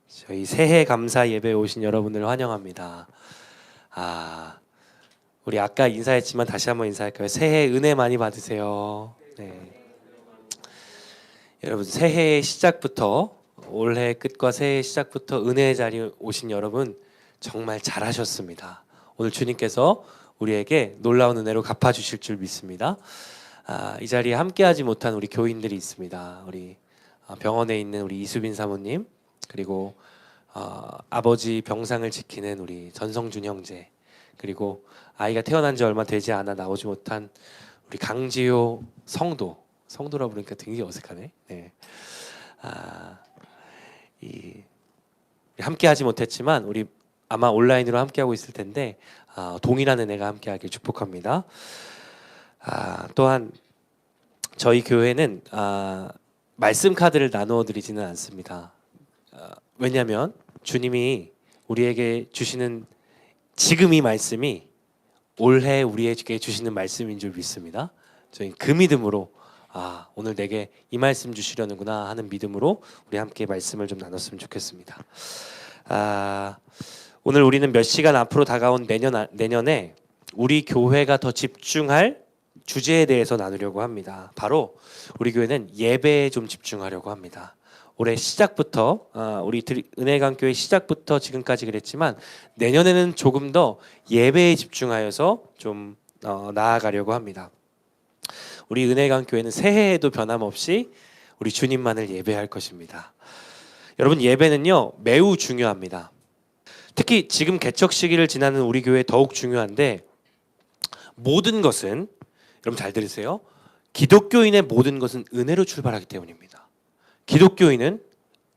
저희 새해 감사 예배에 오신 여러분을 환영합니다. 우리 아까 인사했지만 다시 한번 인사할까요? 새해 은혜 많이 받으세요. 네. 여러분 새해의 시작부터 올해 끝과 새해 시작부터 은혜의 자리에 오신 여러분 정말 잘하셨습니다. 오늘 주님께서 우리에게 놀라운 은혜로 갚아주실 줄 믿습니다. 이 자리에 함께하지 못한 우리 교인들이 있습니다. 우리 병원에 있는 우리 이수빈 사모님, 그리고 아버지 병상을 지키는 우리 전성준 형제, 그리고 아이가 태어난 지 얼마 되지 않아 나오지 못한 우리 강지효 성도라 부르니까 되게 어색하네. 네. 함께하지 못했지만 우리 아마 온라인으로 함께하고 있을 텐데 동일한 은혜가 함께하길 축복합니다. 또한 저희 교회는 말씀 카드를 나누어 드리지는 않습니다. 왜냐하면 주님이 우리에게 주시는 지금 이 말씀이 올해 우리에게 주시는 말씀인 줄 믿습니다. 저희 그 믿음으로 오늘 내게 이 말씀 주시려는구나 하는 믿음으로 우리 함께 말씀을 좀 나눴으면 좋겠습니다. 오늘 우리는 몇 시간 앞으로 다가온 내년에 우리 교회가 더 집중할 주제에 대해서 나누려고 합니다. 바로 우리 교회는 예배에 좀 집중하려고 합니다. 올해 시작부터 우리 은혜강교회 시작부터 지금까지 그랬지만 내년에는 조금 더 예배에 집중하여서 좀 나아가려고 합니다. 우리 은혜강교회는 새해에도 변함없이 우리 주님만을 예배할 것입니다. 여러분, 예배는요 매우 중요합니다. 특히 지금 개척 시기를 지나는 우리 교회에 더욱 중요한데, 모든 것은, 여러분 잘 들으세요, 기독교인의 모든 것은 은혜로 출발하기 때문입니다. 기독교인은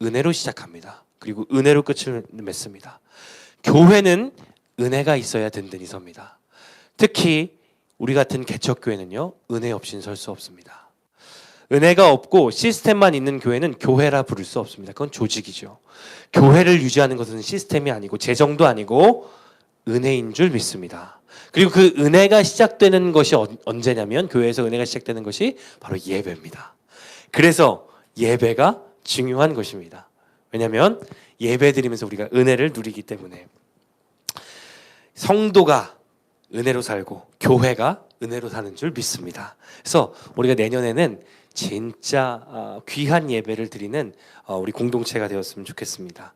은혜로 시작합니다. 그리고 은혜로 끝을 맺습니다. 교회는 은혜가 있어야 든든히 섭니다. 특히 우리 같은 개척교회는요 은혜 없이는 설 수 없습니다. 은혜가 없고 시스템만 있는 교회는 교회라 부를 수 없습니다. 그건 조직이죠. 교회를 유지하는 것은 시스템이 아니고 재정도 아니고 은혜인 줄 믿습니다. 그리고 그 은혜가 시작되는 것이 언제냐면, 교회에서 은혜가 시작되는 것이 바로 예배입니다. 그래서 예배가 중요한 것입니다. 왜냐하면 예배 드리면서 우리가 은혜를 누리기 때문에. 성도가 은혜로 살고 교회가 은혜로 사는 줄 믿습니다. 그래서 우리가 내년에는 진짜 귀한 예배를 드리는 우리 공동체가 되었으면 좋겠습니다.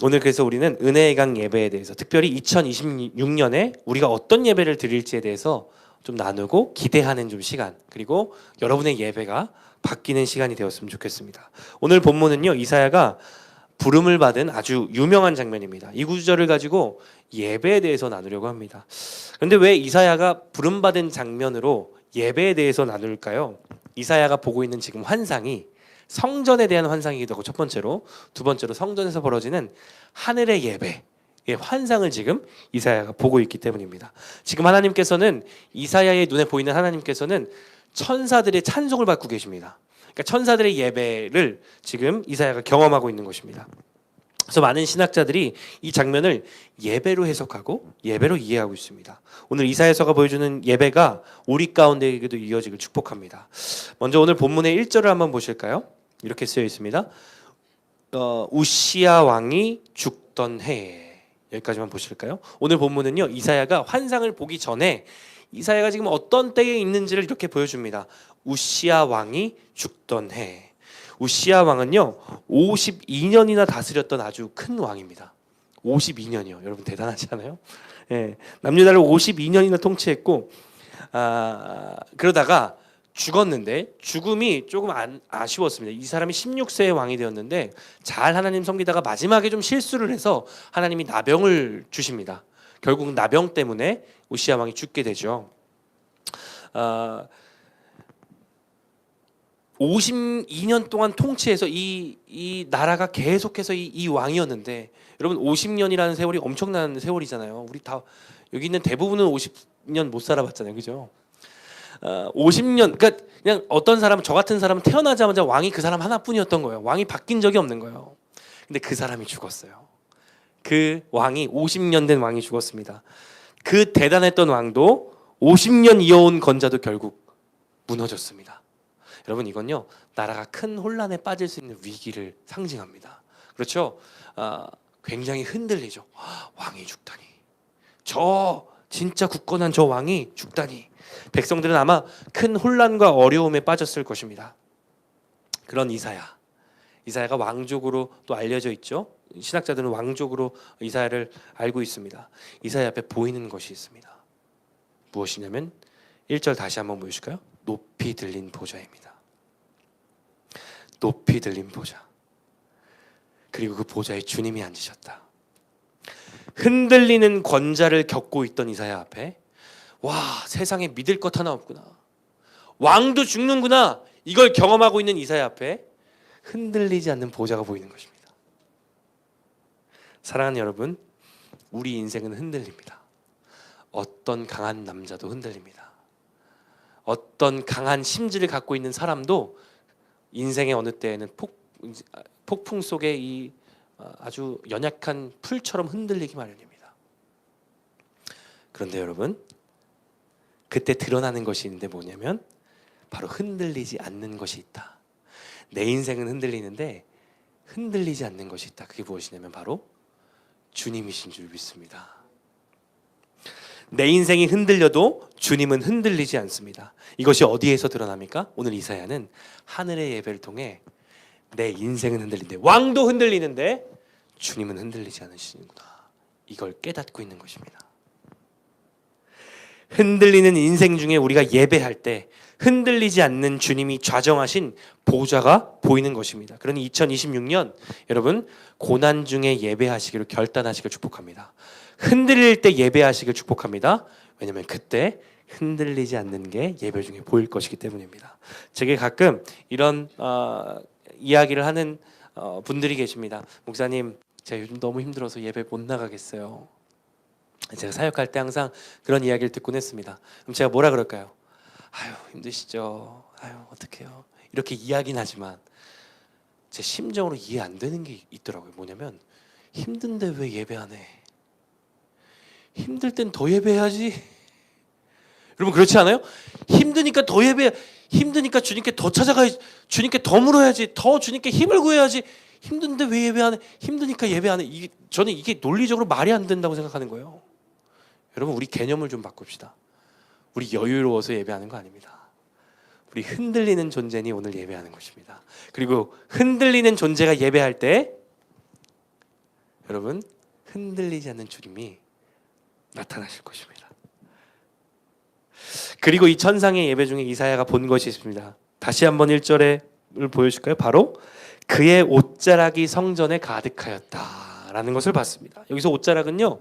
오늘 그래서 우리는 은혜의 강 예배에 대해서, 특별히 2026년에 우리가 어떤 예배를 드릴지에 대해서 좀 나누고 기대하는 좀 시간, 그리고 여러분의 예배가 바뀌는 시간이 되었으면 좋겠습니다. 오늘 본문은요 이사야가 부름을 받은 아주 유명한 장면입니다. 이 구절을 가지고 예배에 대해서 나누려고 합니다. 그런데 왜 이사야가 부름받은 장면으로 예배에 대해서 나눌까요? 이사야가 보고 있는 지금 환상이 성전에 대한 환상이기도 하고, 첫 번째로, 두 번째로 성전에서 벌어지는 하늘의 예배의 환상을 지금 이사야가 보고 있기 때문입니다. 지금 하나님께서는, 이사야의 눈에 보이는 하나님께서는 천사들의 찬송을 받고 계십니다. 그러니까 천사들의 예배를 지금 이사야가 경험하고 있는 것입니다. 그래서 많은 신학자들이 이 장면을 예배로 해석하고 예배로 이해하고 있습니다. 오늘 이사야서가 보여주는 예배가 우리 가운데에게도 이어지길 축복합니다. 먼저 오늘 본문의 1절을 한번 보실까요? 이렇게 쓰여 있습니다. 우시야 왕이 죽던 해에, 여기까지만 보실까요? 오늘 본문은요 이사야가 환상을 보기 전에 이사야가 지금 어떤 때에 있는지를 이렇게 보여줍니다. 우시야 왕이 죽던 해. 우시야 왕은요 52년이나 다스렸던 아주 큰 왕입니다. 52년이요. 여러분 대단하지 않아요? 예, 남유다를 52년이나 통치했고, 그러다가 죽었는데 죽음이 조금 아쉬웠습니다. 이 사람이 16세의 왕이 되었는데 잘 하나님 섬기다가 마지막에 좀 실수를 해서 하나님이 나병을 주십니다. 결국 나병 때문에 우시야 왕이 죽게 되죠. 52년 동안 통치해서 이 나라가 계속해서 이 왕이었는데, 여러분 50년이라는 세월이 엄청난 세월이잖아요. 우리 다 여기 있는 대부분은 50년 못 살아봤잖아요, 그죠? 50년, 그러니까 그냥 어떤 사람, 저 같은 사람은 태어나자마자 왕이 그 사람 하나뿐이었던 거예요. 왕이 바뀐 적이 없는 거예요. 근데 그 사람이 죽었어요. 그 왕이 50년 된 왕이 죽었습니다. 그 대단했던 왕도 50년 이어온 건자도 결국 무너졌습니다. 여러분 이건요 나라가 큰 혼란에 빠질 수 있는 위기를 상징합니다. 그렇죠? 굉장히 흔들리죠. 왕이 죽다니. 저 진짜 굳건한 저 왕이 죽다니. 백성들은 아마 큰 혼란과 어려움에 빠졌을 것입니다. 그런 이사야가 왕족으로 또 알려져 있죠. 신학자들은 왕족으로 이사야를 알고 있습니다. 이사야 앞에 보이는 것이 있습니다. 무엇이냐면 1절 다시 한번 보여주실까요? 높이 들린 보좌입니다. 높이 들린 보좌. 그리고 그 보좌에 주님이 앉으셨다. 흔들리는 권자를 겪고 있던 이사야 앞에 와, 세상에 믿을 것 하나 없구나. 왕도 죽는구나. 이걸 경험하고 있는 이사야 앞에 흔들리지 않는 보좌가 보이는 것입니다. 사랑하는 여러분, 우리 인생은 흔들립니다. 어떤 강한 남자도 흔들립니다. 어떤 강한 심지를 갖고 있는 사람도 인생의 어느 때에는 폭풍 속에 이 아주 연약한 풀처럼 흔들리기 마련입니다. 그런데 여러분, 그때 드러나는 것이 있는데 뭐냐면 바로 흔들리지 않는 것이 있다. 내 인생은 흔들리는데 흔들리지 않는 것이 있다. 그게 무엇이냐면 바로 주님이신 줄 믿습니다. 내 인생이 흔들려도 주님은 흔들리지 않습니다. 이것이 어디에서 드러납니까? 오늘 이사야는 하늘의 예배를 통해 내 인생은 흔들리는데 왕도 흔들리는데 주님은 흔들리지 않으시는구나. 이걸 깨닫고 있는 것입니다. 흔들리는 인생 중에 우리가 예배할 때 흔들리지 않는 주님이 좌정하신 보좌가 보이는 것입니다. 그러니 2026년 여러분 고난 중에 예배하시기를 결단하시길 축복합니다. 흔들릴 때 예배하시길 축복합니다. 왜냐하면 그때 흔들리지 않는 게 예배 중에 보일 것이기 때문입니다. 제게 가끔 이런 이야기를 하는 분들이 계십니다. 목사님, 제가 요즘 너무 힘들어서 예배 못 나가겠어요. 제가 사역할 때 항상 그런 이야기를 듣곤 했습니다. 그럼 제가 뭐라 그럴까요? 아유, 힘드시죠. 아유, 어떡해요. 이렇게 이야기는 하지만 제 심정으로 이해 안 되는 게 있더라고요. 뭐냐면 힘든데 왜 예배 안 해? 힘들 땐 더 예배해야지. 여러분 그렇지 않아요? 힘드니까 더 힘드니까 주님께 더 찾아가야지. 주님께 더 물어야지. 더 주님께 힘을 구해야지. 힘든데 왜 예배 안 해? 힘드니까 예배 안 해. 저는 이게 논리적으로 말이 안 된다고 생각하는 거예요. 여러분 우리 개념을 좀 바꿉시다. 우리 여유로워서 예배하는 거 아닙니다. 우리 흔들리는 존재니 오늘 예배하는 것입니다. 그리고 흔들리는 존재가 예배할 때 여러분 흔들리지 않는 주님이 나타나실 것입니다. 그리고 이 천상의 예배 중에 이사야가 본 것이 있습니다. 다시 한번 1절을 보여줄까요? 바로 그의 옷자락이 성전에 가득하였다라는 것을 봤습니다. 여기서 옷자락은요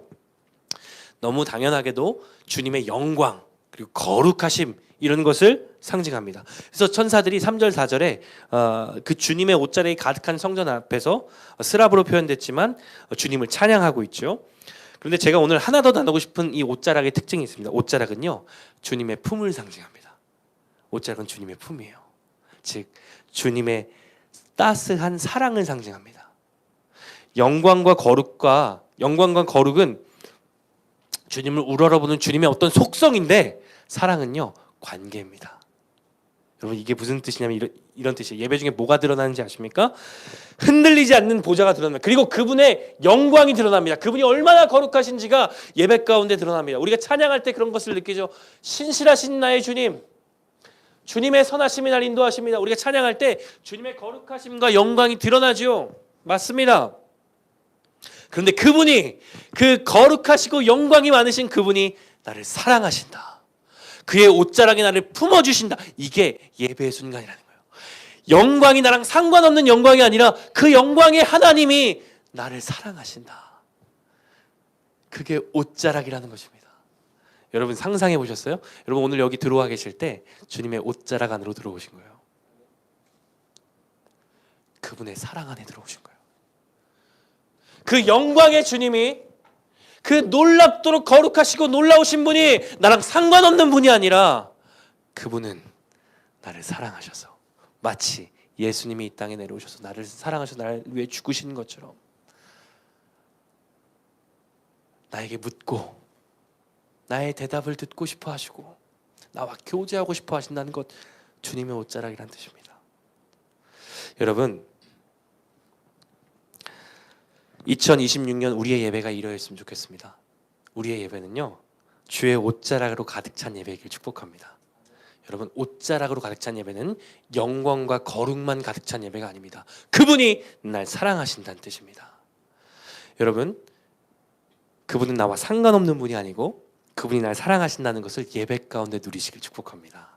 너무 당연하게도 주님의 영광 그리고 거룩하심 이런 것을 상징합니다. 그래서 천사들이 3절 4절에 그 주님의 옷자락이 가득한 성전 앞에서 스랍으로 표현됐지만 주님을 찬양하고 있죠. 그런데 제가 오늘 하나 더 나누고 싶은 이 옷자락의 특징이 있습니다. 옷자락은요 주님의 품을 상징합니다. 옷자락은 주님의 품이에요. 즉 주님의 따스한 사랑을 상징합니다. 영광과 거룩은 주님을 우러러보는 주님의 어떤 속성인데 사랑은요 관계입니다. 여러분 이게 무슨 뜻이냐면 이런 뜻이에요. 예배 중에 뭐가 드러나는지 아십니까? 흔들리지 않는 보좌가 드러납니다. 그리고 그분의 영광이 드러납니다. 그분이 얼마나 거룩하신지가 예배 가운데 드러납니다. 우리가 찬양할 때 그런 것을 느끼죠. 신실하신 나의 주님, 주님의 선하심이 날 인도하십니다. 우리가 찬양할 때 주님의 거룩하심과 영광이 드러나죠. 맞습니다. 그런데 그분이 그 거룩하시고 영광이 많으신 그분이 나를 사랑하신다. 그의 옷자락이 나를 품어주신다. 이게 예배의 순간이라는 거예요. 영광이 나랑 상관없는 영광이 아니라 그 영광의 하나님이 나를 사랑하신다. 그게 옷자락이라는 것입니다. 여러분 상상해 보셨어요? 여러분 오늘 여기 들어와 계실 때 주님의 옷자락 안으로 들어오신 거예요. 그분의 사랑 안에 들어오신 거예요. 그 영광의 주님이 그 놀랍도록 거룩하시고 놀라우신 분이 나랑 상관없는 분이 아니라 그분은 나를 사랑하셔서 마치 예수님이 이 땅에 내려오셔서 나를 사랑하셔서 나를 위해 죽으신 것처럼 나에게 묻고 나의 대답을 듣고 싶어 하시고 나와 교제하고 싶어 하신다는 것 주님의 옷자락이란 뜻입니다. 여러분, 2026년 우리의 예배가 이러했으면 좋겠습니다. 우리의 예배는요, 주의 옷자락으로 가득 찬 예배이길 축복합니다. 여러분, 옷자락으로 가득 찬 예배는 영광과 거룩만 가득 찬 예배가 아닙니다. 그분이 날 사랑하신다는 뜻입니다. 여러분, 그분은 나와 상관없는 분이 아니고 그분이 날 사랑하신다는 것을 예배 가운데 누리시길 축복합니다.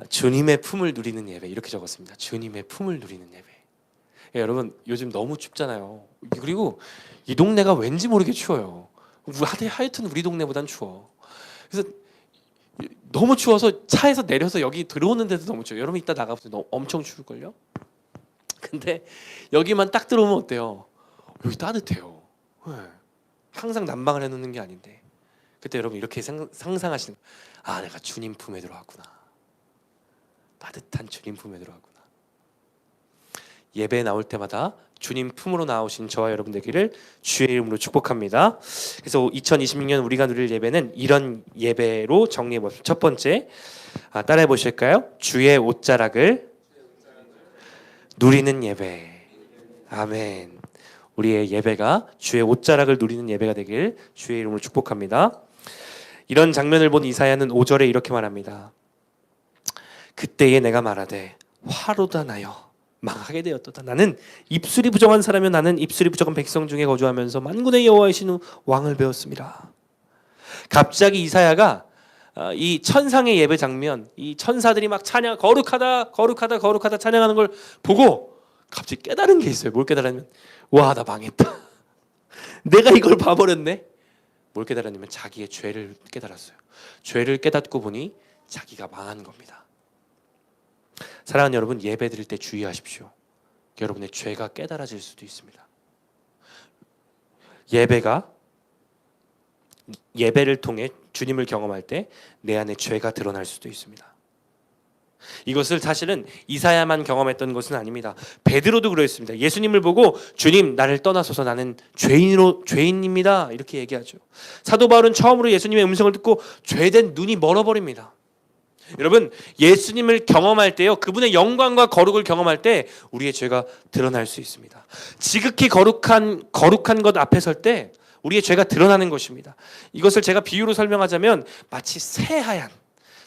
주님의 품을 누리는 예배, 이렇게 적었습니다. 주님의 품을 누리는 예배. 여러분, 요즘 너무 춥잖아요. 그리고 이 동네가 왠지 모르게 추워요. 하여튼 우리 동네보단 추워. 그래서 너무 추워서 차에서 내려서 여기 들어오는데도 너무 추워요. 여러분 이따 나가보세요. 엄청 추울걸요? 근데 여기만 딱 들어오면 어때요? 여기 따뜻해요. 네. 항상 난방을 해놓는 게 아닌데, 그때 여러분 이렇게 상상하시는 거예요. 내가 주님 품에 들어왔구나. 따뜻한 주님 품에 들어왔구나. 예배에 나올 때마다 주님 품으로 나오신 저와 여러분 되기를 주의 이름으로 축복합니다. 그래서 2026년 우리가 누릴 예배는 이런 예배로 정리해 봅시다. 첫 번째, 따라해 보실까요? 주의 옷자락을 누리는 예배. 아멘. 우리의 예배가 주의 옷자락을 누리는 예배가 되길 주의 이름으로 축복합니다. 이런 장면을 본 이사야는 5절에 이렇게 말합니다. 그때에 내가 말하되 화로다 나여 망하게 되었도다. 나는 입술이 부정한 사람이요 나는 입술이 부정한 백성 중에 거주하면서 만군의 여호와이신 왕을 배웠습니다. 갑자기 이사야가 이 천상의 예배 장면, 이 천사들이 막 찬양, 거룩하다 거룩하다 거룩하다 찬양하는 걸 보고 갑자기 깨달은 게 있어요. 뭘 깨달았냐면, 와, 나 망했다. 내가 이걸 봐버렸네. 뭘 깨달았냐면 자기의 죄를 깨달았어요. 죄를 깨닫고 보니 자기가 망한 겁니다. 사랑하는 여러분, 예배 드릴 때 주의하십시오. 여러분의 죄가 깨달아질 수도 있습니다. 예배를 통해 주님을 경험할 때 내 안에 죄가 드러날 수도 있습니다. 이것을 사실은 이사야만 경험했던 것은 아닙니다. 베드로도 그랬습니다. 예수님을 보고 주님, 나를 떠나소서, 나는 죄인입니다, 이렇게 얘기하죠. 사도 바울은 처음으로 예수님의 음성을 듣고 죄된 눈이 멀어버립니다. 여러분, 예수님을 경험할 때요, 그분의 영광과 거룩을 경험할 때 우리의 죄가 드러날 수 있습니다. 지극히 거룩한 것 앞에 설 때 우리의 죄가 드러나는 것입니다. 이것을 제가 비유로 설명하자면 마치 새하얀,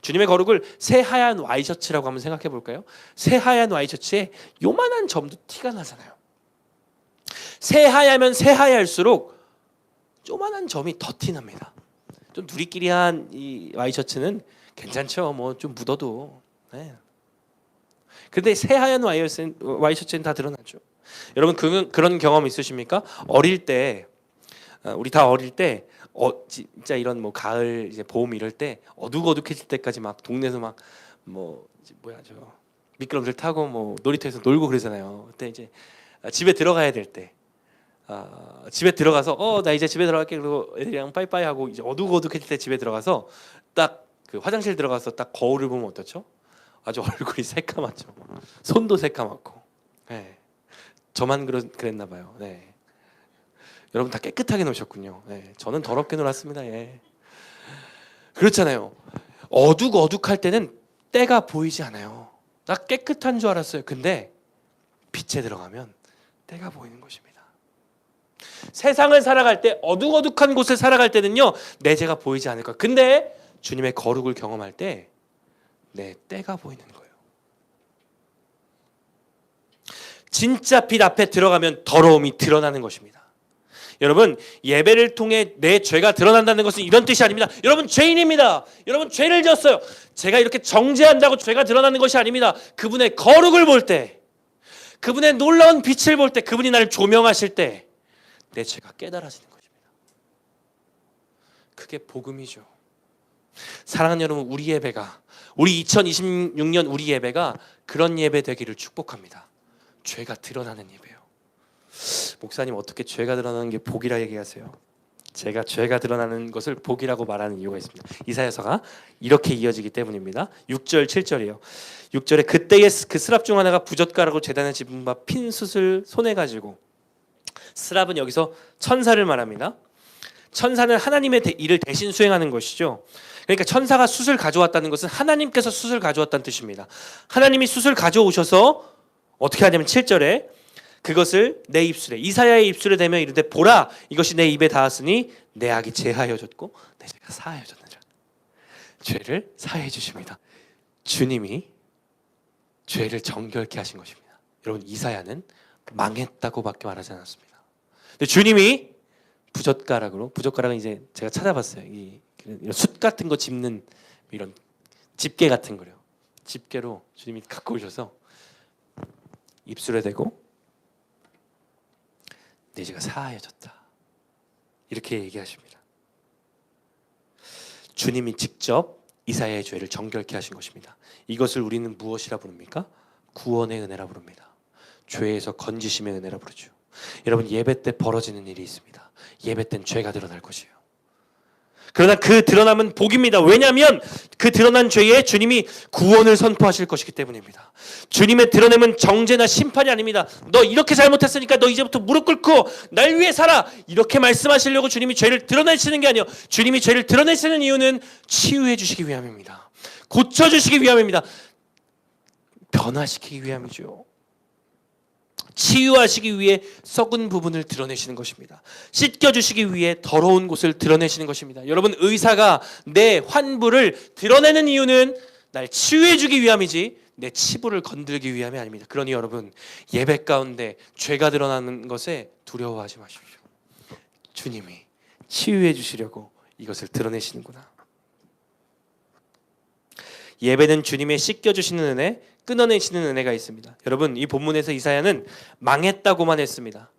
주님의 거룩을 새하얀 와이셔츠라고 한번 생각해 볼까요? 새하얀 와이셔츠에 요만한 점도 티가 나잖아요. 새하야면 새하얄수록 요만한 점이 더 티납니다. 좀 누리끼리한 이 와이셔츠는 괜찮죠. 뭐 좀 묻어도. 네. 근데 새하얀 와이셔츠는 다 드러나죠. 여러분, 그런 경험 있으십니까? 어릴 때, 우리 다 어릴 때, 진짜 이런 뭐 가을, 이제 봄 이럴 때 어둑어둑해질 때까지 막 동네에서 막 미끄럼틀 타고 뭐 놀이터에서 놀고 그러잖아요. 그때 이제 집에 들어가야 될 때, 집에 들어가서 나 이제 집에 들어갈게, 그리고 애들이랑 빠이빠이 하고 이제 어둑어둑해질 때 집에 들어가서 딱 그 화장실 들어가서 딱 거울을 보면 어떻죠? 아주 얼굴이 새까맣죠. 손도 새까맣고. 네. 저만 그랬나 봐요. 네. 여러분 다 깨끗하게 노셨군요. 네. 저는 더럽게 놀았습니다. 예. 그렇잖아요. 어둑어둑할 때는 때가 보이지 않아요. 나 깨끗한 줄 알았어요. 근데 빛에 들어가면 때가 보이는 것입니다. 세상을 살아갈 때, 어둑어둑한 곳을 살아갈 때는요, 내 죄가 보이지 않을 거예요. 근데 주님의 거룩을 경험할 때 내 때가 보이는 거예요. 진짜 빛 앞에 들어가면 더러움이 드러나는 것입니다. 여러분, 예배를 통해 내 죄가 드러난다는 것은 이런 뜻이 아닙니다. 여러분, 죄인입니다. 여러분, 죄를 지었어요. 제가 이렇게 정죄한다고 죄가 드러나는 것이 아닙니다. 그분의 거룩을 볼 때, 그분의 놀라운 빛을 볼 때, 그분이 나를 조명하실 때 내 죄가 깨달아지는 것입니다. 그게 복음이죠. 사랑하는 여러분, 우리 2026년 우리 예배가 그런 예배 되기를 축복합니다. 죄가 드러나는 예배요. 목사님, 어떻게 죄가 드러나는 게 복이라 얘기하세요? 제가 죄가 드러나는 것을 복이라고 말하는 이유가 있습니다. 이사야서가 이렇게 이어지기 때문입니다. 6절 7절이에요. 6절에 그때의 그 스랍 중 하나가 부젓가락으로 제단에 집은 바 핀 숯을 손에 가지고, 스랍은 여기서 천사를 말합니다. 천사는 하나님의 일을 대신 수행하는 것이죠. 그러니까 천사가 숯을 가져왔다는 것은 하나님께서 숯을 가져왔다는 뜻입니다. 하나님이 숯을 가져오셔서 어떻게 하냐면 7절에 그것을 내 입술에, 이사야의 입술에 대며 이르되 보라, 이것이 내 입에 닿았으니 내 악이 제하여졌고 내 죄가 사하여졌느니라. 죄를 사해 주십니다. 주님이 죄를 정결케 하신 것입니다. 여러분, 이사야는 망했다고밖에 말하지 않았습니다. 근데 주님이 부젓가락은 이제 제가 찾아봤어요. 이런 숯 같은 거 짚는 이런 집게 같은 거요. 집게로 주님이 갖고 오셔서 입술에 대고 내 죄가 사하여졌다, 이렇게 얘기하십니다. 주님이 직접 이사야의 죄를 정결케 하신 것입니다. 이것을 우리는 무엇이라 부릅니까? 구원의 은혜라 부릅니다. 죄에서 건지심의 은혜라 부르죠. 여러분, 예배 때 벌어지는 일이 있습니다. 예배 때는 죄가 드러날 것이에요. 그러나 그 드러남은 복입니다. 왜냐하면 그 드러난 죄에 주님이 구원을 선포하실 것이기 때문입니다. 주님의 드러냄은 정죄나 심판이 아닙니다. 너 이렇게 잘못했으니까 너 이제부터 무릎 꿇고 날 위해 살아, 이렇게 말씀하시려고 주님이 죄를 드러내시는 게 아니에요. 주님이 죄를 드러내시는 이유는 치유해 주시기 위함입니다. 고쳐주시기 위함입니다. 변화시키기 위함이죠. 치유하시기 위해 썩은 부분을 드러내시는 것입니다. 씻겨주시기 위해 더러운 곳을 드러내시는 것입니다. 여러분, 의사가 내 환부를 드러내는 이유는 날 치유해주기 위함이지 내 치부를 건들기 위함이 아닙니다. 그러니 여러분, 예배 가운데 죄가 드러나는 것에 두려워하지 마십시오. 주님이 치유해 주시려고 이것을 드러내시는구나. 예배는 주님의 씻겨주시는 은혜, 끊어내시는 은혜가 있습니다. 여러분, 이 본문에서 이사야는 망했다고만 했습니다.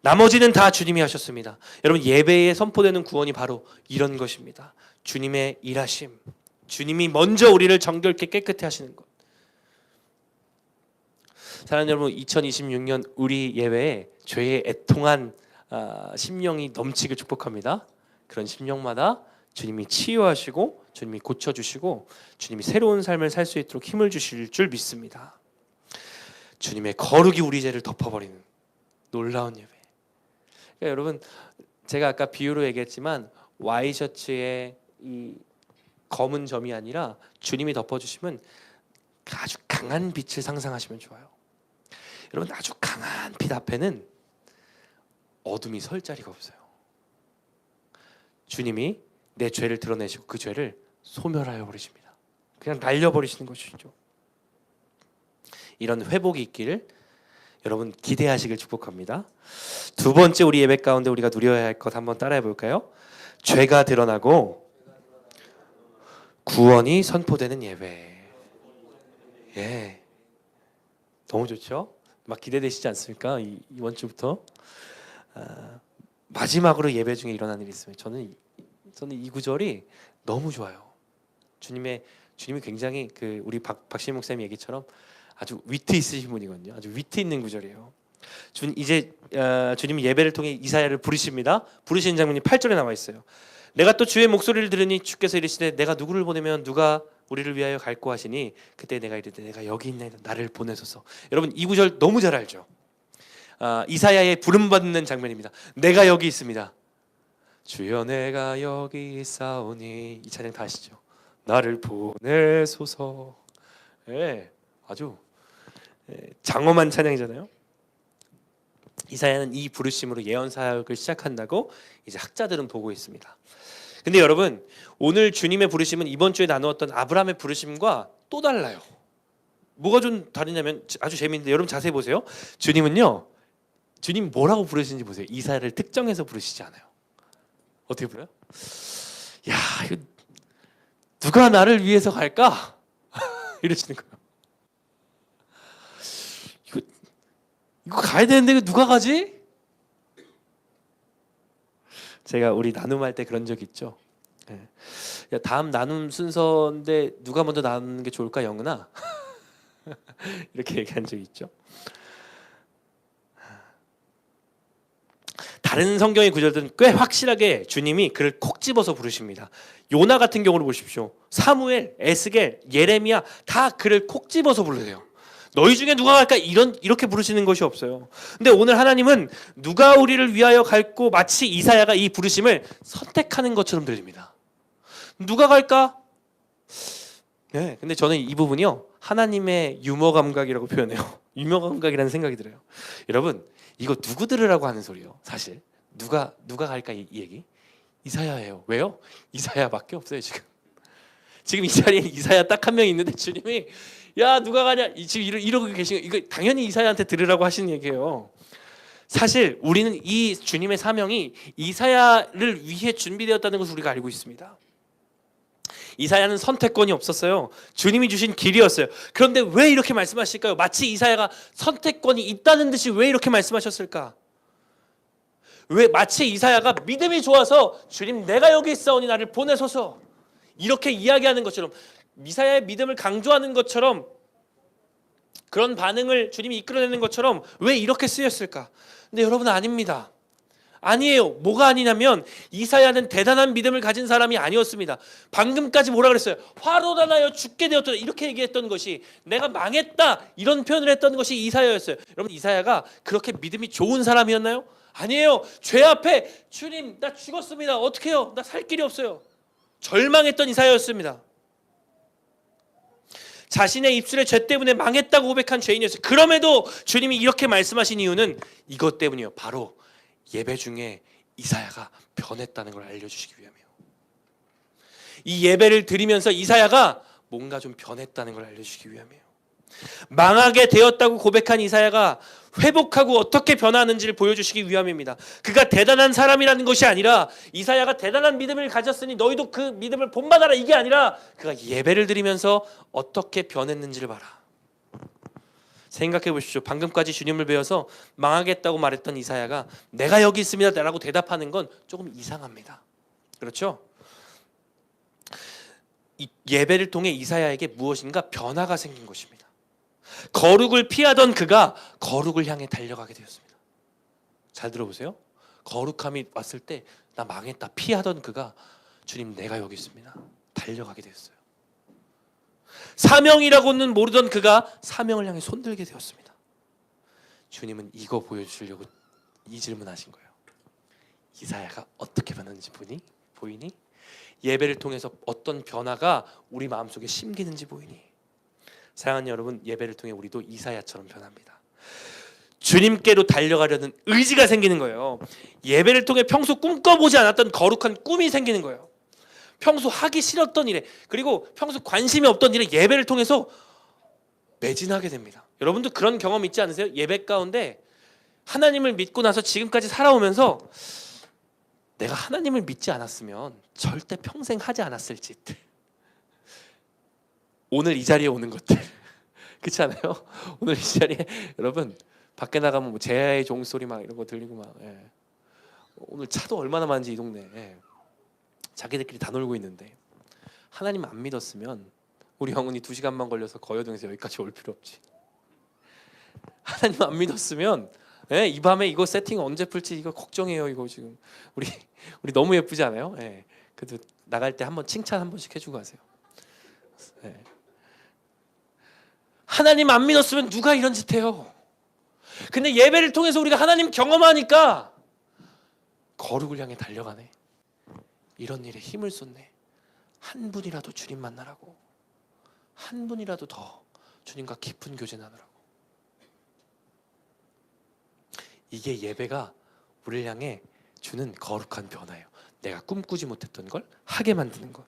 나머지는 다 주님이 하셨습니다. 여러분, 예배에 선포되는 구원이 바로 이런 것입니다. 주님의 일하심, 주님이 먼저 우리를 정결케 깨끗해 하시는 것. 사랑하는 여러분, 2026년 우리 예배에 죄의 애통한 심령이 넘치길 축복합니다. 그런 심령마다 주님이 치유하시고 주님이 고쳐주시고 주님이 새로운 삶을 살 수 있도록 힘을 주실 줄 믿습니다. 주님의 거룩이 우리 죄를 덮어버리는 놀라운 예배. 그러니까 여러분, 제가 아까 비유로 얘기했지만 와이셔츠에 이 검은 점이 아니라 주님이 덮어주시면 아주 강한 빛을 상상하시면 좋아요. 여러분, 아주 강한 빛 앞에는 어둠이 설 자리가 없어요. 주님이 내 죄를 드러내시고 그 죄를 소멸하여 버리십니다. 그냥 날려버리시는 것이죠. 이런 회복이 있기를 여러분 기대하시길 축복합니다. 두 번째, 우리 예배 가운데 우리가 누려야 할 것 한번 따라해 볼까요? 죄가 드러나고 구원이 선포되는 예배. 예, 너무 좋죠? 막 기대되시지 않습니까? 이번 주부터 마지막으로 예배 중에 일어난 일이 있으면 저는 이 구절이 너무 좋아요. 주님이 굉장히 우리 박시민 목사님 얘기처럼 아주 위트 있으신 분이거든요. 아주 위트 있는 구절이에요. 이제 주님이 예배를 통해 이사야를 부르십니다. 부르시는 장면이 8절에 나와 있어요. 내가 또 주의 목소리를 들으니 주께서 이르시되 내가 누구를 보내면 누가 우리를 위하여 갈고 하시니 그때 내가 이르되 내가 여기 있나이다, 나를 보내소서. 여러분, 이 구절 너무 잘 알죠? 이사야의 부름받는 장면입니다. 내가 여기 있습니다. 주여 내가 여기 있사오니, 이 찬양 다 아시죠? 나를 보내소서. 예, 아주 장엄한 찬양이잖아요. 이사야는 이 부르심으로 예언 사역을 시작한다고 이제 학자들은 보고 있습니다. 근데 여러분, 오늘 주님의 부르심은 이번 주에 나누었던 아브라함의 부르심과 또 달라요. 뭐가 좀 다르냐면 아주 재미있는데, 여러분 자세히 보세요. 주님은요, 주님 뭐라고 부르시는지 보세요. 이사야를 특정해서 부르시지 않아요. 어떻게 불러요? 야, 이거 누가 나를 위해서 갈까? 이러시는 거예요. 이거 가야 되는데 이거 누가 가지? 제가 우리 나눔할 때 그런 적 있죠. 야, 다음 나눔 순서인데 누가 먼저 나누는 게 좋을까, 영은아? 이렇게 얘기한 적 있죠. 다른 성경의 구절들은 꽤 확실하게 주님이 그를 콕 집어서 부르십니다. 요나 같은 경우를 보십시오. 사무엘, 에스겔, 예레미야 다 그를 콕 집어서 부르세요. 너희 중에 누가 갈까? 이렇게 부르시는 것이 없어요. 근데 오늘 하나님은 누가 우리를 위하여 갈고, 마치 이사야가 이 부르심을 선택하는 것처럼 들립니다. 누가 갈까? 네, 근데 저는 이 부분이요 하나님의 유머 감각이라고 표현해요. 유머 감각이라는 생각이 들어요. 여러분 이거 누구 들으라고 하는 소리예요? 사실 누가 갈까 이 얘기? 이사야예요. 왜요? 이사야밖에 없어요 지금. 지금 이 자리에 이사야 딱 한 명 있는데 주님이 야 누가 가냐 지금 이러고 계신 거 이거 당연히 이사야한테 들으라고 하시는 얘기예요. 사실 우리는 이 주님의 사명이 이사야를 위해 준비되었다는 것을 우리가 알고 있습니다. 이사야는 선택권이 없었어요. 주님이 주신 길이었어요. 그런데 왜 이렇게 말씀하실까요? 마치 이사야가 선택권이 있다는 듯이 왜 이렇게 말씀하셨을까? 왜 마치 이사야가 믿음이 좋아서 주님 내가 여기 있사오니 나를 보내소서 이렇게 이야기하는 것처럼 이사야의 믿음을 강조하는 것처럼 그런 반응을 주님이 이끌어내는 것처럼 왜 이렇게 쓰였을까? 근데 여러분 아닙니다. 아니에요. 뭐가 아니냐면 이사야는 대단한 믿음을 가진 사람이 아니었습니다. 방금까지 뭐라 그랬어요? 화로다 나여 죽게 되었다 이렇게 얘기했던 것이 내가 망했다 이런 표현을 했던 것이 이사야였어요. 여러분 이사야가 그렇게 믿음이 좋은 사람이었나요? 아니에요. 죄 앞에 주님 나 죽었습니다. 어떻게 해요? 나 살 길이 없어요. 절망했던 이사야였습니다. 자신의 입술의 죄 때문에 망했다고 고백한 죄인이었어요. 그럼에도 주님이 이렇게 말씀하신 이유는 이것 때문이에요. 바로 예배 중에 이사야가 변했다는 걸 알려주시기 위함이에요. 이 예배를 드리면서 이사야가 뭔가 좀 변했다는 걸 알려주시기 위함이에요. 망하게 되었다고 고백한 이사야가 회복하고 어떻게 변하는지를 보여주시기 위함입니다. 그가 대단한 사람이라는 것이 아니라 이사야가 대단한 믿음을 가졌으니 너희도 그 믿음을 본받아라 이게 아니라 그가 예배를 드리면서 어떻게 변했는지를 봐라. 생각해 보십시오. 방금까지 주님을 배워서 망하겠다고 말했던 이사야가 내가 여기 있습니다 라고 대답하는 건 조금 이상합니다. 그렇죠? 이 예배를 통해 이사야에게 무엇인가 변화가 생긴 것입니다. 거룩을 피하던 그가 거룩을 향해 달려가게 되었습니다. 잘 들어보세요. 거룩함이 왔을 때 나 망했다 피하던 그가 주님 내가 여기 있습니다 달려가게 되었어요. 사명이라고는 모르던 그가 사명을 향해 손들게 되었습니다. 주님은 이거 보여주려고 이 질문하신 거예요. 이사야가 어떻게 변하는지 보이니? 예배를 통해서 어떤 변화가 우리 마음속에 심기는지 보이니? 사랑하는 여러분, 예배를 통해 우리도 이사야처럼 변합니다. 주님께로 달려가려는 의지가 생기는 거예요. 예배를 통해 평소 꿈꿔보지 않았던 거룩한 꿈이 생기는 거예요. 평소 하기 싫었던 일에 그리고 평소 관심이 없던 일에 예배를 통해서 매진하게 됩니다. 여러분도 그런 경험 있지 않으세요? 예배 가운데 하나님을 믿고 나서 지금까지 살아오면서 내가 하나님을 믿지 않았으면 절대 평생 하지 않았을 짓, 오늘 이 자리에 오는 것들 그렇지 않아요? 오늘 이 자리에 여러분 밖에 나가면 뭐 제야의 종소리 막 이런 거 들리고 막 오늘 차도 얼마나 많은지 이 동네 자기들끼리 다 놀고 있는데 하나님 안 믿었으면 우리 영혼이 2시간만 걸려서 거여동에서 여기까지 올 필요 없지. 하나님 안 믿었으면 이 밤에 이거 세팅 언제 풀지 이거 걱정해요. 이거 지금 우리 너무 예쁘지 않아요? 그래도 나갈 때 한번 칭찬 한 번씩 해주고 가세요. 하나님 안 믿었으면 누가 이런 짓 해요? 근데 예배를 통해서 우리가 하나님 경험하니까 거룩을 향해 달려가네. 이런 일에 힘을 쏟네. 한 분이라도 주님 만나라고, 한 분이라도 더 주님과 깊은 교제 나누라고. 이게 예배가 우리를 향해 주는 거룩한 변화예요. 내가 꿈꾸지 못했던 걸 하게 만드는 것.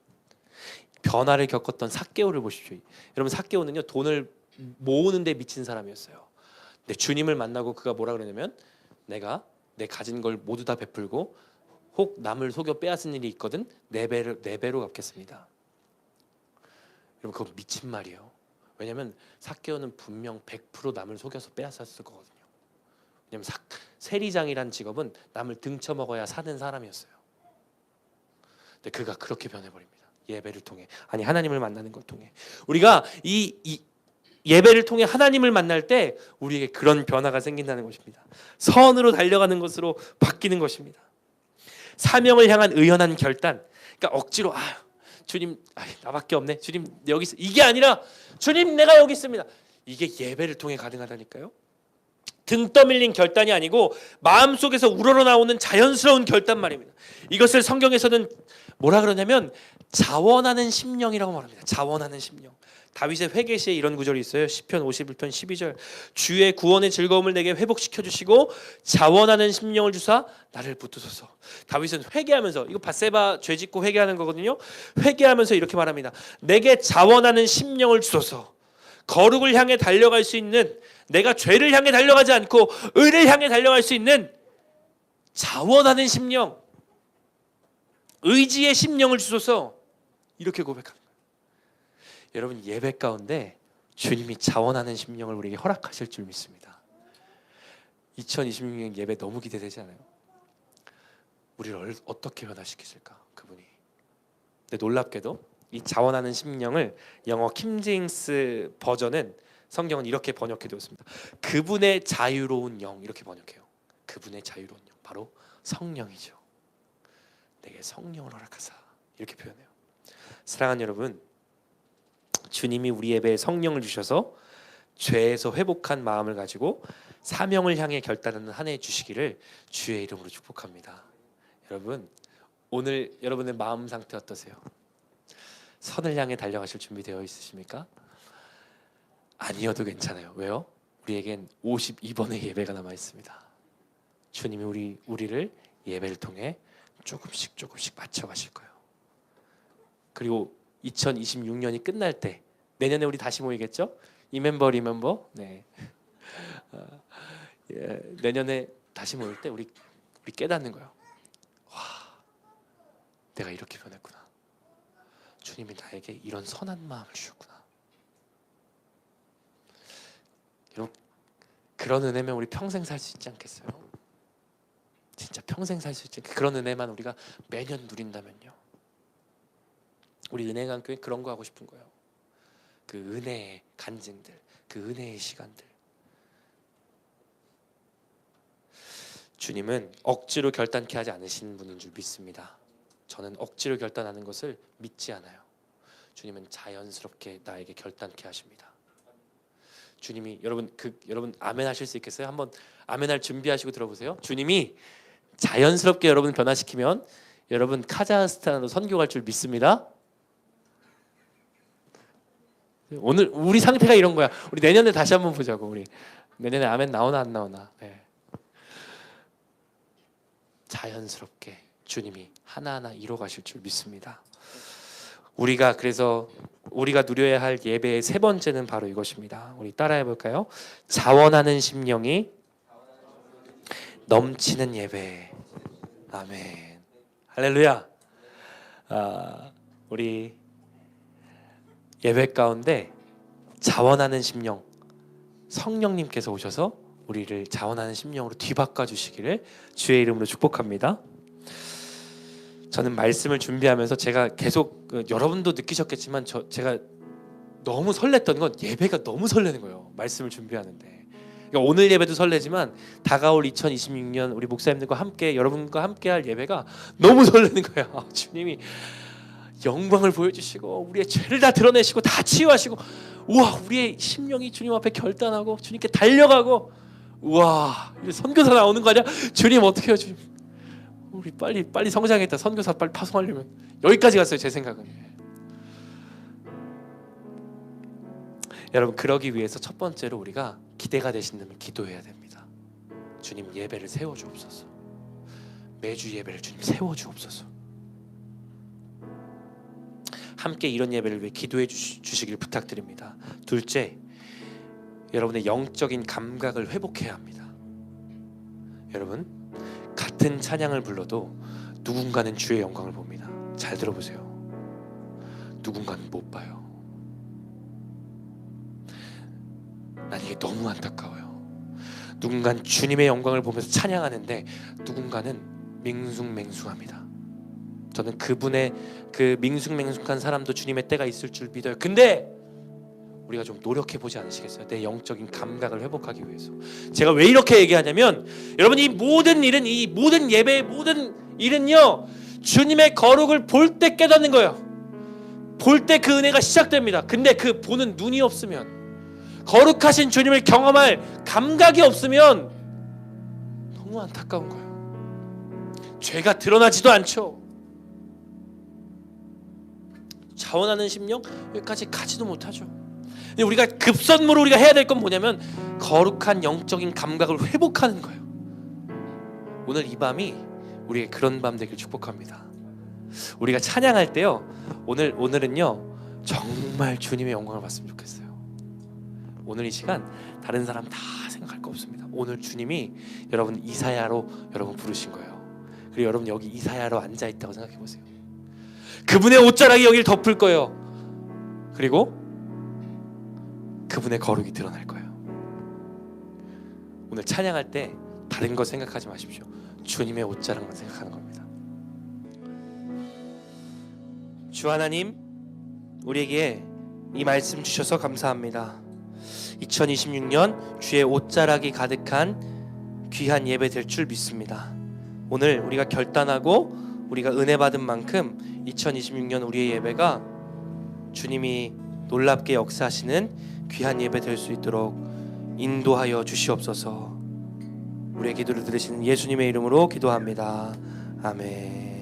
변화를 겪었던 삭개오를 보십시오. 여러분 삭개오는요 돈을 모으는 데 미친 사람이었어요. 근데 주님을 만나고 그가 뭐라 그러냐면 내가 내 가진 걸 모두 다 베풀고 혹 남을 속여 빼앗은 일이 있거든 네 배로 갚겠습니다. 여러분 그건 미친 말이에요. 왜냐하면 삭개오는 분명 100% 남을 속여서 빼앗았을 거거든요. 왜냐하면 세리장이란 직업은 남을 등쳐먹어야 사는 사람이었어요. 근데 그가 그렇게 변해버립니다. 예배를 통해, 아니 하나님을 만나는 걸 통해. 우리가 이 예배를 통해 하나님을 만날 때 우리에게 그런 변화가 생긴다는 것입니다. 선으로 달려가는 것으로 바뀌는 것입니다. 사명을 향한 의연한 결단. 그러니까 억지로 주님 나밖에 없네. 주님 여기 있어. 이게 아니라 주님 내가 여기 있습니다. 이게 예배를 통해 가능하다니까요. 등 떠밀린 결단이 아니고 마음속에서 우러러 나오는 자연스러운 결단 말입니다. 이것을 성경에서는 뭐라 그러냐면 자원하는 심령이라고 말합니다. 자원하는 심령. 다윗의 회개 시에 이런 구절이 있어요. 시편 51편 12절. 주의 구원의 즐거움을 내게 회복시켜 주시고 자원하는 심령을 주사 나를 붙드소서. 다윗은 회개하면서, 이거 밧세바 죄 짓고 회개하는 거거든요. 회개하면서 이렇게 말합니다. 내게 자원하는 심령을 주소서. 거룩을 향해 달려갈 수 있는, 내가 죄를 향해 달려가지 않고 의를 향해 달려갈 수 있는 자원하는 심령, 의지의 심령을 주소서. 이렇게 고백합니다. 여러분, 예배 가운데 주님이 자원하는 심령을 우리에게 허락하실 줄 믿습니다. 2026년 예배 너무 기대되지 않아요? 우리를 어떻게 변화시키실까 그분이. 근데 놀랍게도 이 자원하는 심령을 영어 킹제임스 버전은, 성경은 이렇게 번역해 두었습니다. 그분의 자유로운 영, 이렇게 번역해요. 그분의 자유로운 영, 바로 성령이죠. 내게 성령을 허락하사, 이렇게 표현해요. 사랑하는 여러분, 주님이 우리 예배에 성령을 주셔서 죄에서 회복한 마음을 가지고 사명을 향해 결단하는 한 해 주시기를 주의 이름으로 축복합니다. 여러분, 오늘 여러분의 마음 상태 어떠세요? 선을 향해 달려가실 준비되어 있으십니까? 아니어도 괜찮아요. 왜요? 우리에겐 52번의 예배가 남아 있습니다. 주님이 우리를 예배를 통해 조금씩 맞춰가실 거예요. 그리고 2026년이 끝날 때, 내년에 우리 다시 모이겠죠? 리멤버. 네. 내년에 다시 모일 때 우리 깨닫는 거예요. 와, 내가 이렇게 변했구나. 주님이 나에게 이런 선한 마음을 주셨구나. 여러분, 그런 은혜면 우리 평생 살 수 있지 않겠어요? 진짜 평생 살 수 있지. 그런 은혜만 우리가 매년 누린다면요. 우리 은혜강교회 그런 거 하고 싶은 거예요. 그 은혜의 간증들, 그 은혜의 시간들. 주님은 억지로 결단케 하지 않으신 분인 줄 믿습니다. 저는 억지로 결단하는 것을 믿지 않아요. 주님은 자연스럽게 나에게 결단케 하십니다. 주님이, 여러분 아멘 하실 수 있겠어요? 한번 아멘할 준비하시고 들어보세요. 주님이 자연스럽게 여러분 변화시키면 여러분 카자흐스탄으로 선교 갈 줄 믿습니다. 오늘 우리 상태가 이런 거야. 우리 내년에 다시 한번 보자고. 우리 내년에 아멘 나오나 안 나오나. 네. 자연스럽게 주님이 하나하나 이뤄 가실 줄 믿습니다. 그래서 우리가 누려야 할 예배의 세 번째는 바로 이것입니다. 우리 따라해 볼까요? 자원하는 심령이 넘치는 예배. 아멘. 할렐루야. 우리 예배 가운데 자원하는 심령, 성령님께서 오셔서 우리를 자원하는 심령으로 뒤바꿔 주시기를 주의 이름으로 축복합니다. 저는 말씀을 준비하면서 제가 계속, 여러분도 느끼셨겠지만 제가 너무 설렜던 건 예배가 너무 설레는 거예요. 말씀을 준비하는데. 그러니까 오늘 예배도 설레지만 다가올 2026년 우리 목사님들과 함께, 여러분과 함께 할 예배가 너무 설레는 거예요. 주님이 영광을 보여주시고 우리의 죄를 다 드러내시고 다 치유하시고, 우와, 우리의 심령이 주님 앞에 결단하고 주님께 달려가고, 우와, 선교사 나오는 거 아니야? 주님 어떻게 해요? 주님, 우리 빨리 성장했다. 선교사 빨리 파송하려면. 여기까지 갔어요, 제 생각은. 여러분, 그러기 위해서 첫 번째로 우리가 기대가 되신다면 기도해야 됩니다. 주님, 예배를 세워주옵소서. 매주 예배를 주님 세워주옵소서. 함께 이런 예배를 위해 기도해 주시길 부탁드립니다. 둘째, 여러분의 영적인 감각을 회복해야 합니다. 여러분, 같은 찬양을 불러도 누군가는 주의 영광을 봅니다. 잘 들어보세요. 누군가는 못 봐요. 난 이게 너무 안타까워요. 누군가는 주님의 영광을 보면서 찬양하는데 누군가는 맹숭맹숭합니다. 저는 그분의 그 맹숭맹숭한 사람도 주님의 때가 있을 줄 믿어요. 근데 우리가 좀 노력해보지 않으시겠어요? 내 영적인 감각을 회복하기 위해서. 제가 왜 이렇게 얘기하냐면, 여러분, 이 모든 일은, 이 모든 예배의 모든 일은요, 주님의 거룩을 볼 때 깨닫는 거예요. 볼 때 그 은혜가 시작됩니다. 근데 그 보는 눈이 없으면, 거룩하신 주님을 경험할 감각이 없으면 너무 안타까운 거예요. 죄가 드러나지도 않죠. 자원하는 심령 여기까지 가지도 못하죠. 근데 우리가 급선무로 우리가 해야 될 건 뭐냐면 거룩한 영적인 감각을 회복하는 거예요. 오늘 이 밤이 우리의 그런 밤 되길 축복합니다. 우리가 찬양할 때요, 오늘은요 정말 주님의 영광을 받으면 좋겠어요. 오늘 이 시간 다른 사람 다 생각할 거 없습니다. 오늘 주님이 여러분 이사야로 여러분 부르신 거예요. 그리고 여러분 여기 이사야로 앉아 있다고 생각해 보세요. 그분의 옷자락이 여기를 덮을 거예요. 그리고 그분의 거룩이 드러날 거예요. 오늘 찬양할 때 다른 거 생각하지 마십시오. 주님의 옷자락만 생각하는 겁니다. 주 하나님, 우리에게 이 말씀 주셔서 감사합니다. 2026년 주의 옷자락이 가득한 귀한 예배 될 줄 믿습니다. 오늘 우리가 결단하고 우리가 은혜 받은 만큼 2026년 우리의 예배가 주님이 놀랍게 역사하시는 귀한 예배 될 수 있도록 인도하여 주시옵소서. 우리의 기도를 들으시는 예수님의 이름으로 기도합니다. 아멘.